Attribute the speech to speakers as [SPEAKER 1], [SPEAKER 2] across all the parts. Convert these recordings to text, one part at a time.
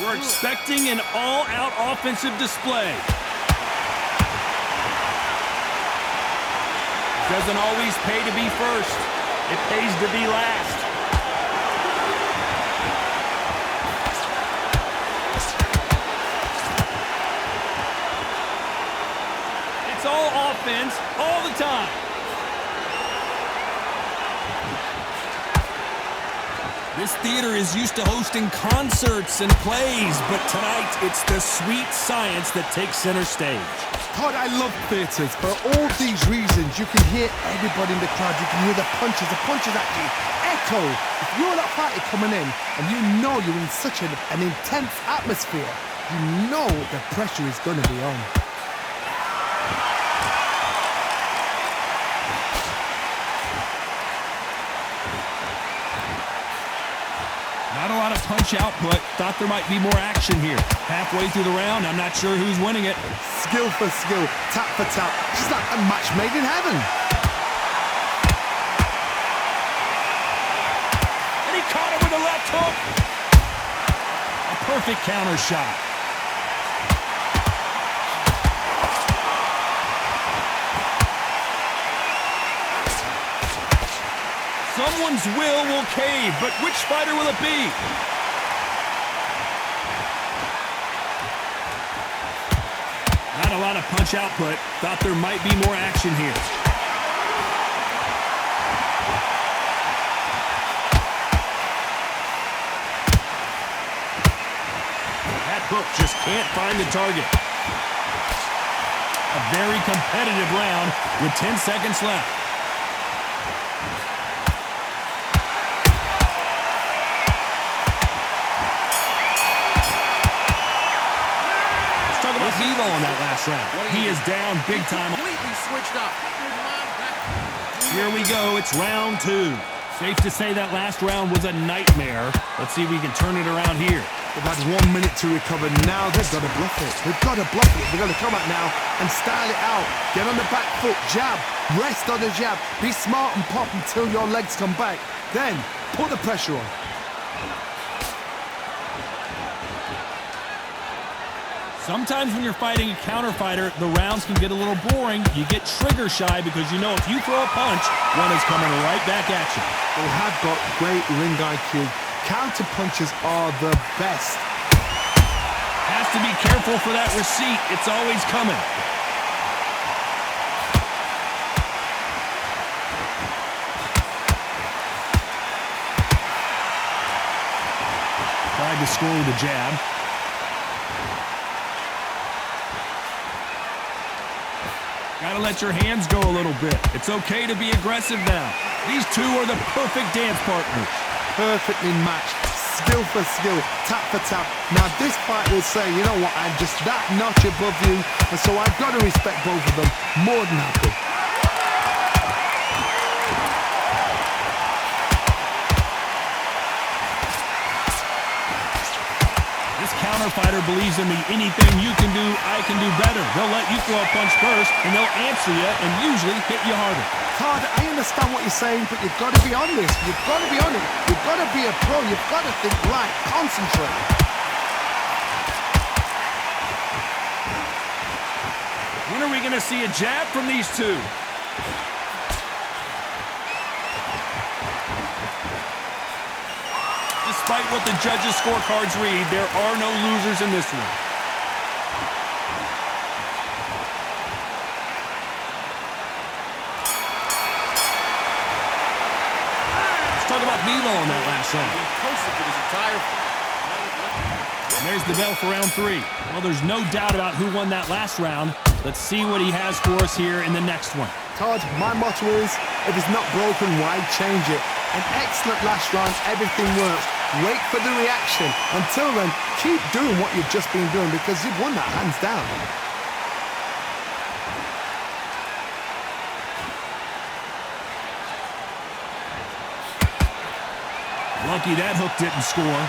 [SPEAKER 1] We're expecting an all-out offensive display. Doesn't always pay to be first. It pays to be last. It's all offense all the time. This theater is used to hosting concerts and plays, but tonight it's the sweet science that takes center stage.
[SPEAKER 2] Todd, I love theatres. For all these reasons, you can hear everybody in the crowd. You can hear the punches actually echo. If you're that fighter coming in and you know you're in such an intense atmosphere, you know the pressure is going to be on.
[SPEAKER 1] Not a lot of punch output. Thought there might be more action here. Halfway through the round, I'm not sure who's winning it.
[SPEAKER 2] Skill for skill, tap for tap. Just like a match made in heaven.
[SPEAKER 1] And he caught him with a left hook. A perfect counter shot. Someone's will cave, but which fighter will it be? Not a lot of punch output. Thought there might be more action here. That hook just can't find the target. A very competitive round with 10 seconds left. Evo in that last round. He is down big time.
[SPEAKER 3] Completely switched up.
[SPEAKER 1] Here we go. It's round 2. Safe to say that last round was a nightmare. Let's see if we can turn it around here.
[SPEAKER 2] They've had 1 minute to recover. Now they've got to bluff it. They've got to bluff it. They've got to come out now and style it out. Get on the back foot, jab, rest on the jab. Be smart and pop until your legs come back. Then put the pressure on.
[SPEAKER 1] Sometimes when you're fighting a counter fighter, the rounds can get a little boring. You get trigger shy because you know if you throw a punch, one is coming right back at you.
[SPEAKER 2] They have got great ring IQ. Counter punches are the best.
[SPEAKER 1] Has to be careful for that receipt. It's always coming. Tried to score with a jab. Gotta let your hands go a little bit. It's okay to be aggressive now. These two are the perfect dance partners.
[SPEAKER 2] Perfectly matched. Skill for skill, tap for tap. Now this fight will say, you know what, I'm just that notch above you, and so I've got to respect both of them. More than happy.
[SPEAKER 1] Counter fighter believes in the anything you can do, I can do better. They'll let you throw a punch first, and they'll answer you and usually hit you harder.
[SPEAKER 2] Todd, I understand what you're saying, but you've got to be honest. You've got to be honest. You've got to be a pro. You've got to think right. Concentrate.
[SPEAKER 1] When are we going to see a jab from these two? Despite what the judges' scorecards read, there are no losers in this one. Let's talk about Milo in that last round. And there's the bell for round 3. Well, there's no doubt about who won that last round. Let's see what he has for us here in the next one.
[SPEAKER 2] Todd, my motto is, if it's not broken, why change it? An excellent last round, everything works. Wait for the reaction. Until then, keep doing what you've just been doing because you've won that hands down.
[SPEAKER 1] Lucky that hook didn't score.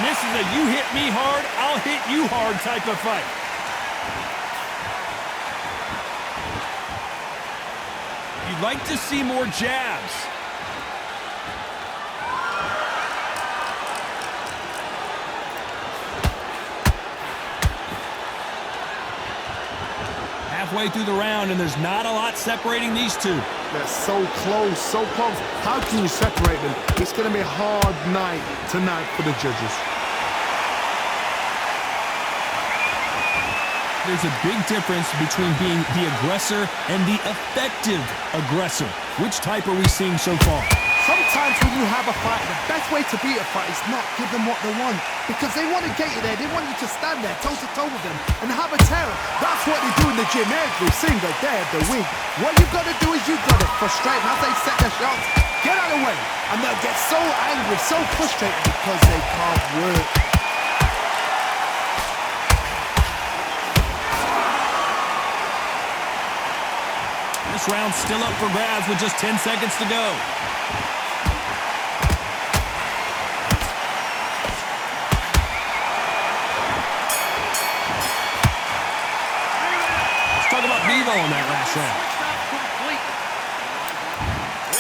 [SPEAKER 1] This is a you hit me hard, I'll hit you hard type of fight. You'd like to see more jabs. Halfway through the round, and there's not a lot separating these two.
[SPEAKER 2] They're so close, so close. How can you separate them? It's going to be a hard night tonight for the judges.
[SPEAKER 1] There's a big difference between being the aggressor and the effective aggressor. Which type are we seeing so far?
[SPEAKER 2] Sometimes when you have a fight, the best way to beat a fight is not give them what they want. Because they want to get you there. They want you to stand there toe-to-toe with them and have a terror. That's what they do in the gym every single day of the week. What you've got to do is you've got to frustrate them as they set their shots. Get out of the way. And they'll get so angry, so frustrated because they can't work.
[SPEAKER 1] This round's still up for grabs with just 10 seconds to go. Let's talk about Vivo in that last round.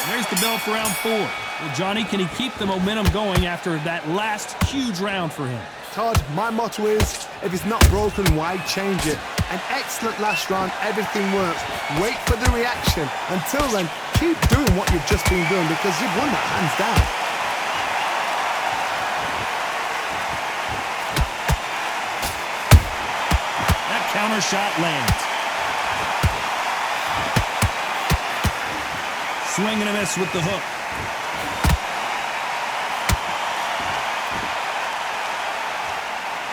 [SPEAKER 1] There's the bell for round 4. Well, Johnny, can he keep the momentum going after that last huge round for him?
[SPEAKER 2] Todd, my motto is, if it's not broken, why change it? An excellent last round, everything works. Wait for the reaction. Until then, keep doing what you've just been doing because you've won that hands down.
[SPEAKER 1] That counter shot lands. Swing and a miss with the hook.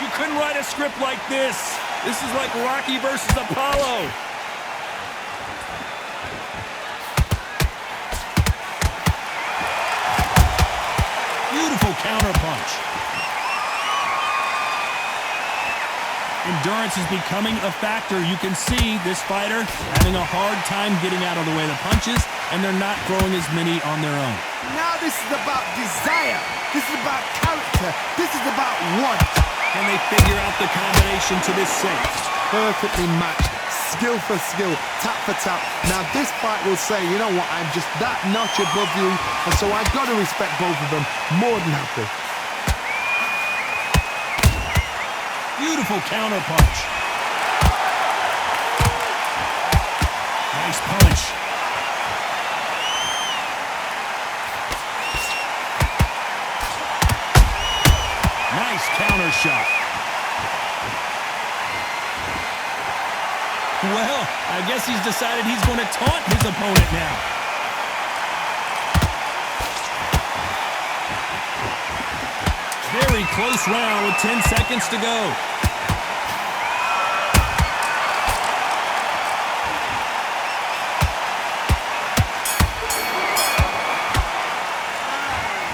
[SPEAKER 1] You couldn't write a script like this. This is like Rocky versus Apollo. Beautiful counterpunch. Endurance is becoming a factor. You can see this fighter having a hard time getting out of the way of the punches, and they're not throwing as many on their own.
[SPEAKER 2] Now this is about desire. This is about character. This is about want.
[SPEAKER 1] Can they figure out the combination to this safe?
[SPEAKER 2] Perfectly matched. Skill for skill. Tap for tap. Now this fight will say, you know what, I'm just that notch above you, and so I've got to respect both of them. More than happy.
[SPEAKER 1] Beautiful counter punch. Nice punch. Nice counter shot. Well, I guess he's decided he's going to taunt his opponent now. Very close round with 10 seconds to go.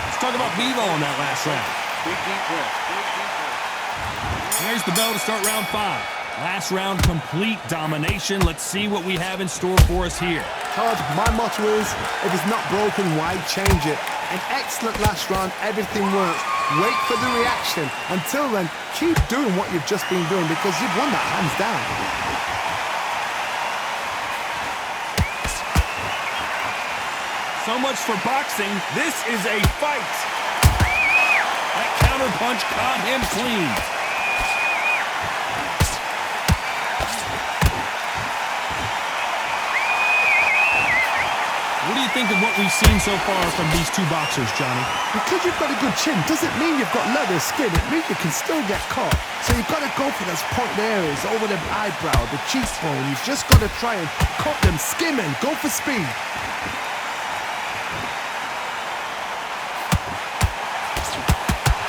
[SPEAKER 1] Let's talk about Vivo in that last round.
[SPEAKER 3] Big deep breath. Big deep breath.
[SPEAKER 1] There's the bell to start round 5. Last round, complete domination. Let's see what we have in store for us here.
[SPEAKER 2] Todd, my motto is, if it's not broken, why change it? An excellent last round, everything works. Wait for the reaction. Until then, keep doing what you've just been doing because you've won that hands down.
[SPEAKER 1] So much for boxing. This is a fight. That counter punch caught him clean. What do you think of what we've seen so far from these two boxers, Johnny?
[SPEAKER 2] Because you've got a good chin doesn't mean you've got leather skin. It means you can still get caught. So you've got to go for those pointed areas over the eyebrow, the cheekbone. You've just got to try and cut them, skim and go for speed.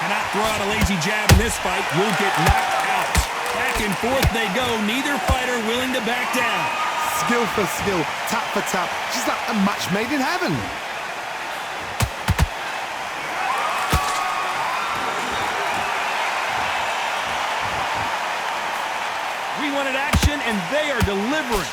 [SPEAKER 1] Cannot throw out a lazy jab in this fight. You'll get knocked out. Back and forth they go. Neither fighter willing to back down.
[SPEAKER 2] Skill for skill, tap for tap, just like a match made in heaven.
[SPEAKER 1] We wanted action, and they are delivering.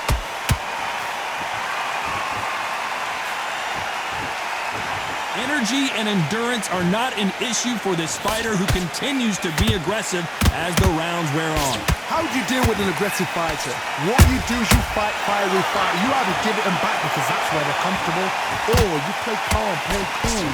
[SPEAKER 1] Energy and endurance are not an issue for this fighter who continues to be aggressive as the rounds wear on.
[SPEAKER 2] How do you deal with an aggressive fighter? What you do is you fight fire with fire. You either give it them back because that's where they're comfortable, or you play calm, play cool.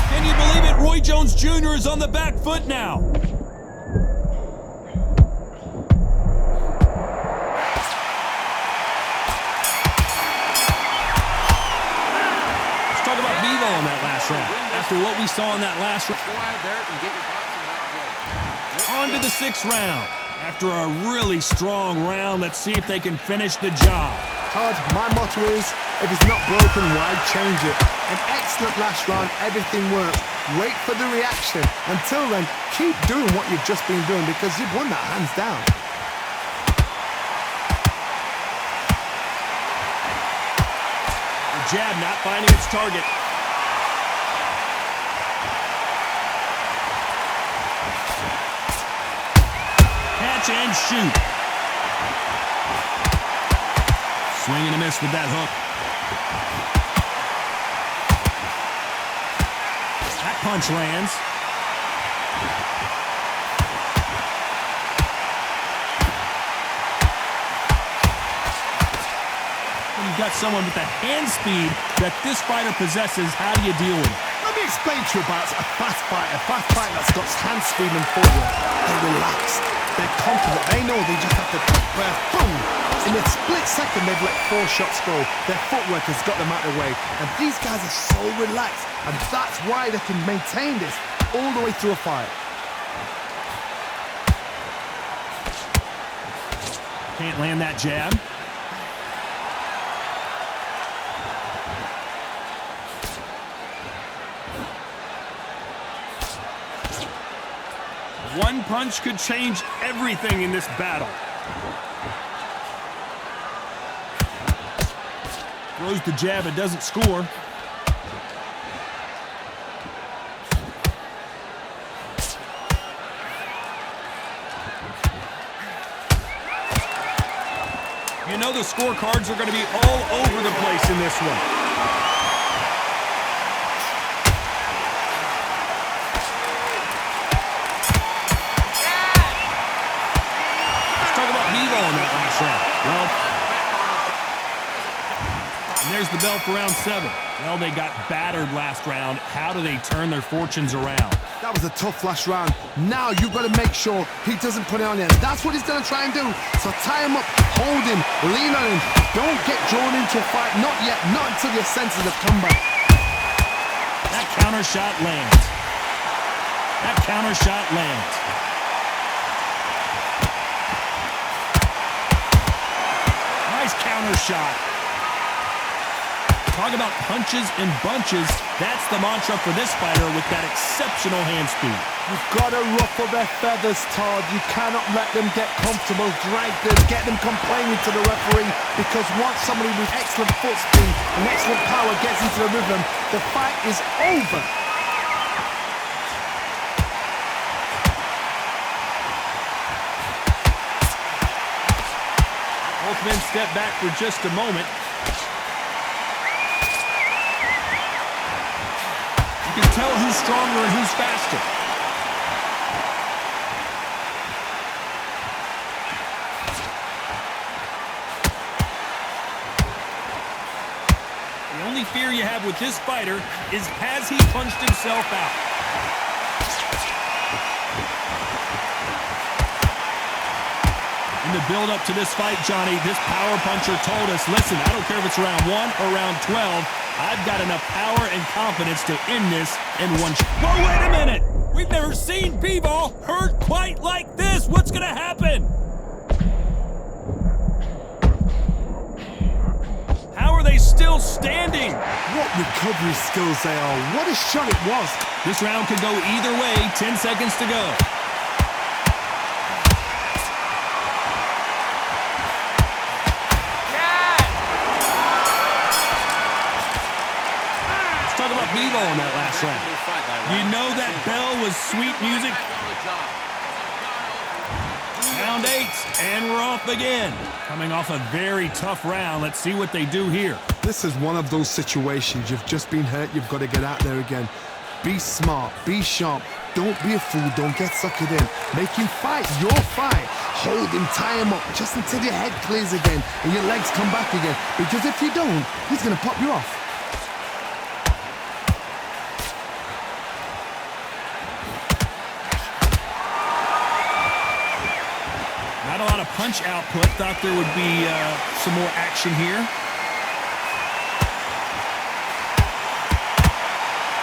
[SPEAKER 1] Can you believe it? Roy Jones Jr. is on the back foot now. On that last round. After what we saw in that last round. On to the 6th round. After a really strong round, let's see if they can finish the job.
[SPEAKER 2] Todd, my motto is, if it's not broken, why change it? An excellent last round, everything worked. Wait for the reaction. Until then, keep doing what you've just been doing because you've won that hands down.
[SPEAKER 1] The jab not finding its target. Catch and shoot. Swing and a miss with that hook. That punch lands. When you've got someone with the hand speed that this fighter possesses, how do you deal with it?
[SPEAKER 2] Let me explain to you about a fast fighter that's got hand speed and footwork. They're relaxed. They're confident. They know they just have to prepare. Boom! In a split second, they've let 4 shots go. Their footwork has got them out of the way. And these guys are so relaxed. And that's why they can maintain this all the way through a fight.
[SPEAKER 1] Can't land that jab. One punch could change everything in this battle. Throws the jab, it doesn't score. You know the scorecards are going to be all over the place in this one. Well, and there's the bell for round 7. Well, they got battered last round. How do they turn their fortunes around?
[SPEAKER 2] That was a tough last round. Now you've got to make sure he doesn't put it on there. That's what he's going to try and do. So tie him up, hold him, lean on him. Don't get drawn into a fight. Not yet. Not until your senses have come back.
[SPEAKER 1] That counter shot lands. That counter shot lands. Nice counter shot. Talk about punches and bunches. That's the mantra for this fighter with that exceptional hand speed.
[SPEAKER 2] You've got to ruffle their feathers, Todd. You cannot let them get comfortable, drag them, get them complaining to the referee, because once somebody with excellent foot speed and excellent power gets into the rhythm, the fight is over.
[SPEAKER 1] Both men step back for just a moment. You can tell who's stronger and who's faster. The only fear you have with this fighter is, has he punched himself out? In the build-up to this fight, Johnny, this power puncher told us, listen, I don't care if it's round 1 or round 12, I've got enough power and confidence to end this in one shot. Whoa, wait a minute! We've never seen B-Ball hurt quite like this. What's going to happen? How are they still standing?
[SPEAKER 2] What recovery skills they are. What a shot it was.
[SPEAKER 1] This round could go either way. 10 seconds to go. B-Ball in that last round. You know that bell was sweet music. Round 8, and we're off again. Coming off a very tough round. Let's see what they do here.
[SPEAKER 2] This is one of those situations. You've just been hurt. You've got to get out there again. Be smart. Be sharp. Don't be a fool. Don't get suckered in. Make him fight your fight. Hold him, tie him up just until your head clears again and your legs come back again. Because if you don't, he's going to pop you off.
[SPEAKER 1] Not a lot of punch output. Thought there would be some more action here.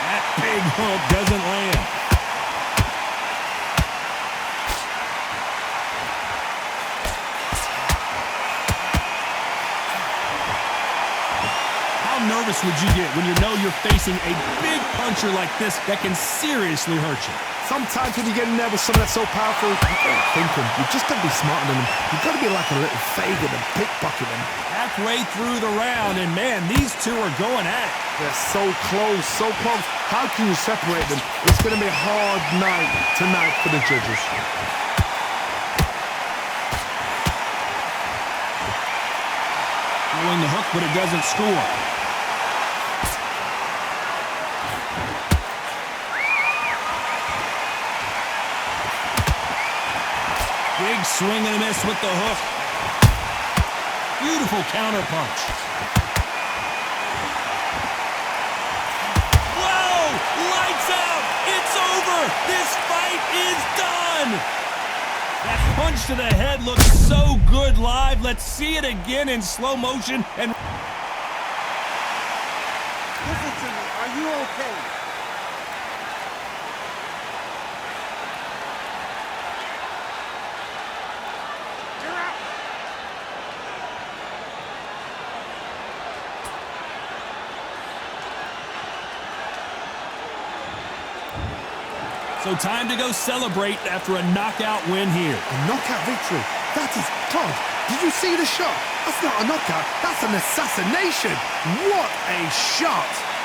[SPEAKER 1] That big hook doesn't land. How nervous would you get when you know you're facing a big puncher like this that can seriously hurt you?
[SPEAKER 2] Sometimes when you get nervous, something that's so powerful, you can't think him. You've just got to be smarter than him. You've got to be like a little Fagin and pickpocket him.
[SPEAKER 1] Halfway through the round, and man, these two are going at it.
[SPEAKER 2] They're so close, so close. How can you separate them? It's going to be a hard night tonight for the judges.
[SPEAKER 1] Throwing the hook, but it doesn't score. Big swing and a miss with the hook. Beautiful counter punch. Whoa! Lights out! It's over! This fight is done! That punch to the head looks so good live. Let's see it again in slow motion. And
[SPEAKER 3] Listen to me. Are you okay? You're out.
[SPEAKER 1] so time to go celebrate after a knockout win here.
[SPEAKER 2] A knockout victory. That is God. Did you see the shot? That's not a knockout. That's an assassination. What a shot.